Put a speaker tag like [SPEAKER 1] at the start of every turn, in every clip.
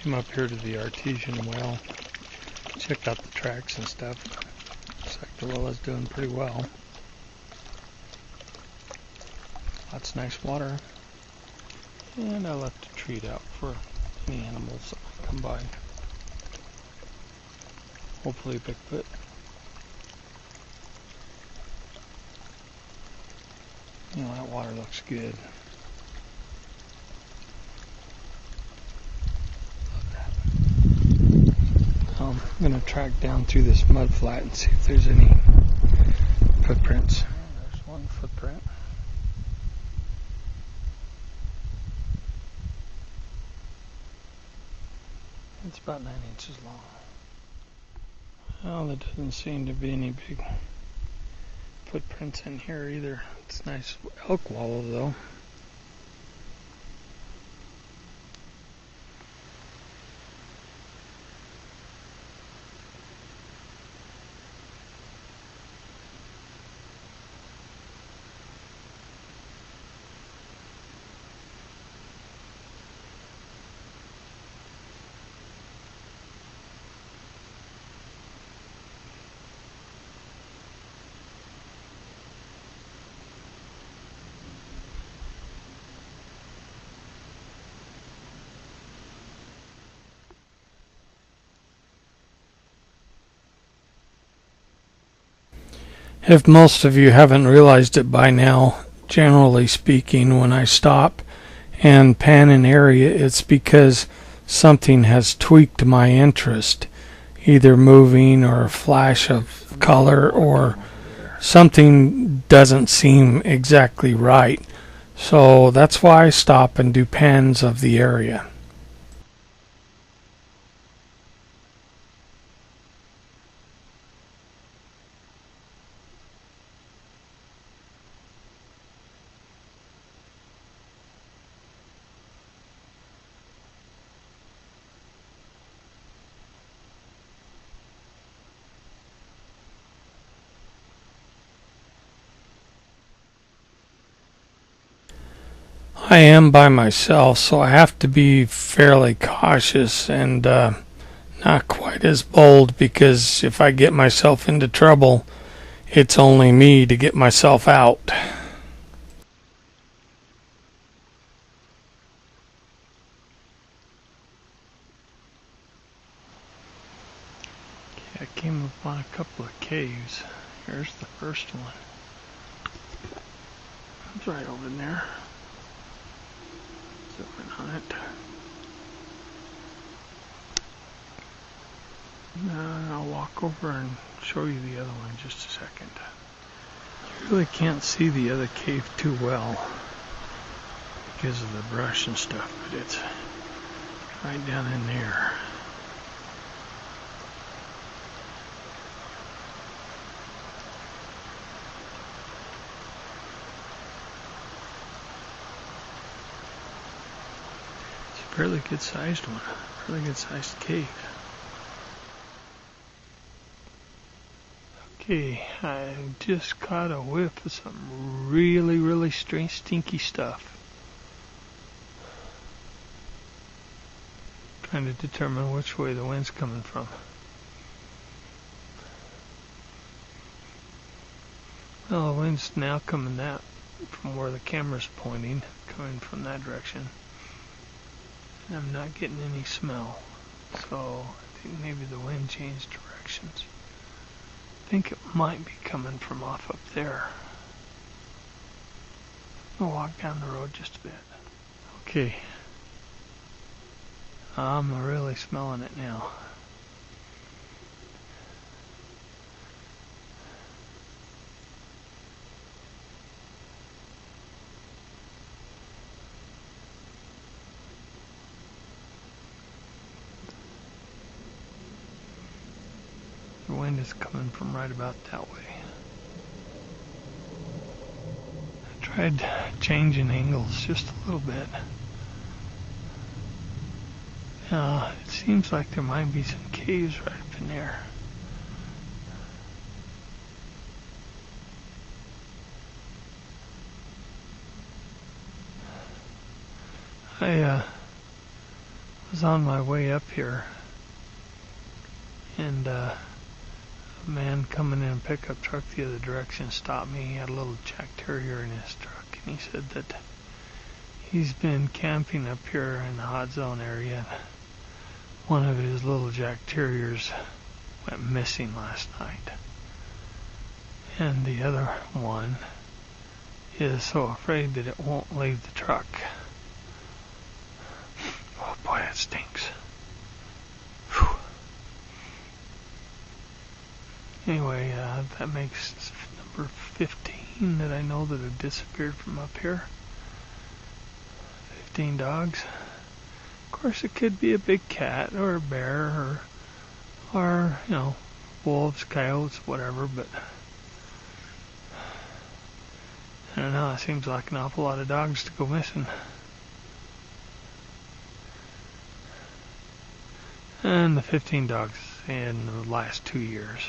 [SPEAKER 1] Come up here to the artesian well. Checked out the tracks and stuff. Looks like the well is doing pretty well. Lots of nice water. And I left a treat out for any animals that come by. Hopefully Bigfoot. You know, that water looks good. I'm going to track down through this mud flat and see if there's any footprints. There's one footprint. It's about 9 inches long. Well, there doesn't seem to be any big footprints in here either. It's a nice elk wallow though. If most of you haven't realized it by now, generally speaking, when I stop and pan an area, it's because something has tweaked my interest, either moving or a flash of color or something doesn't seem exactly right. So that's why I stop and do pans of the area. I am by myself, so I have to be fairly cautious and not quite as bold, because if I get myself into trouble, it's only me to get myself out. Okay, I came upon a couple of caves. Here's the first one. It's right over there. On it. I'll walk over and show you the other one in just a second. You really can't see the other cave too well because of the brush and stuff, but it's right down in there. Fairly good sized one, really good sized cave. Okay, I just caught a whiff of some really strange, stinky stuff. Trying to determine which way the wind's coming from. Well, the wind's now coming that from where the camera's pointing, coming from that direction. I'm not getting any smell, so I think maybe the wind changed directions. I think it might be coming from off up there. I'll walk down the road just a bit. Okay, I'm really smelling it now. The wind is coming from right about that way. I tried changing angles just a little bit. It seems like there might be some caves right up in there. I was on my way up here, and a man coming in a pickup truck the other direction stopped me. He had a little Jack Terrier in his truck, and he said that he's been camping up here in the hot zone area. One of his little Jack Terriers went missing last night, and the other one is so afraid that it won't leave the truck. Oh boy, that stinks. Whew. Anyway, that makes number 15 that I know that have disappeared from up here. 15 dogs. Of course, it could be a big cat or a bear or wolves, coyotes, whatever, but I don't know, it seems like an awful lot of dogs to go missing. And the 15 dogs in the last 2 years.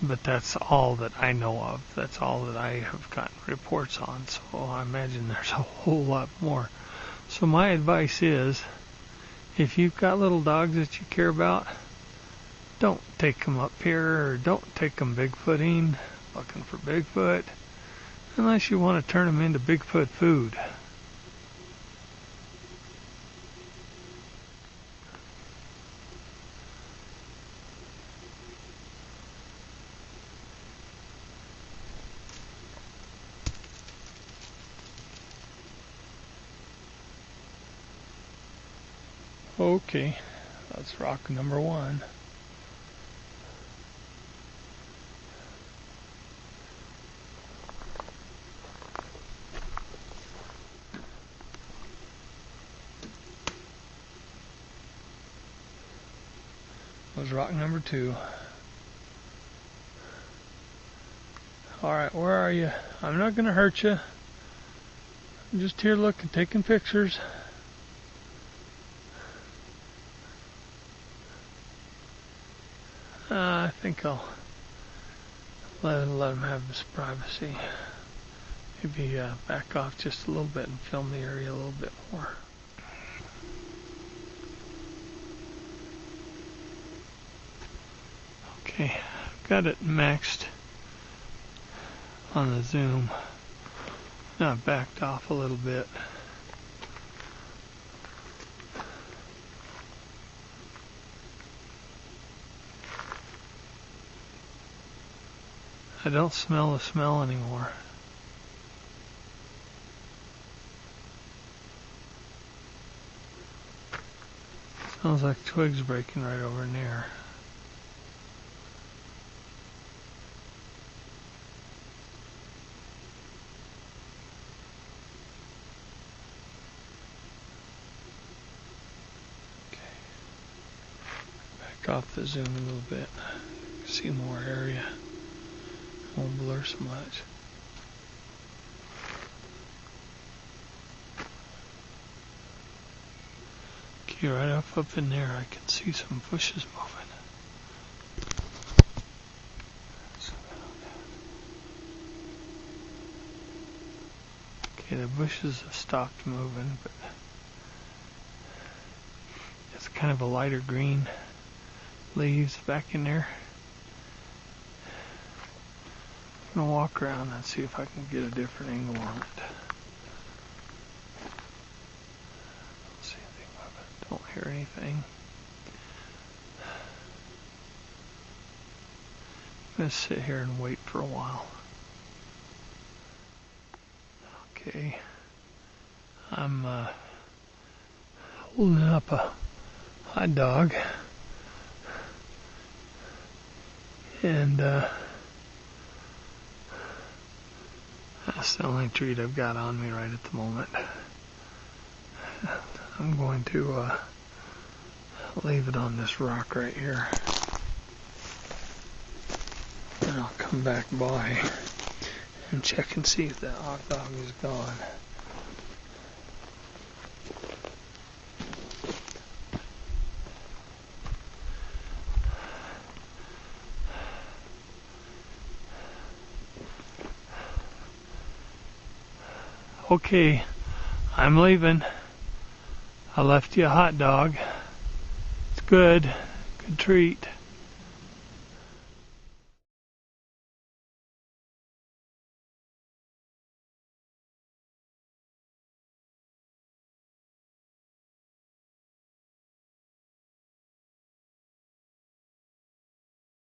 [SPEAKER 1] But that's all that I know of. That's all that I have gotten reports on. So I imagine there's a whole lot more. So my advice is, if you've got little dogs that you care about, don't take them up here, or don't take them Bigfooting, looking for Bigfoot, unless you want to turn them into Bigfoot food. Okay, that's rock number 1. Was rock number 2. Alright, where are you? I'm not going to hurt you. I'm just here looking, taking pictures. I think I'll let him have his privacy. Maybe back off just a little bit and film the area a little bit more. Okay, I've got it maxed on the zoom. Now I've backed off a little bit. I don't smell the smell anymore. Smells like twigs breaking right over in there. Okay. Back off the zoom a little bit. See more area. Won't blur so much. Okay, right up in there I can see some bushes moving. Okay, the bushes have stopped moving, but it's kind of a lighter green leaves back in there. I'm going to walk around and see if I can get a different angle on it. Don't see anything moving. Don't hear anything. I'm going to sit here and wait for a while. Okay. I'm holding up a hot dog. And that's the only treat I've got on me right at the moment. I'm going to leave it on this rock right here. And I'll come back by and check and see if that hot dog is gone. Okay, I'm leaving. I left you a hot dog. It's good. Good treat.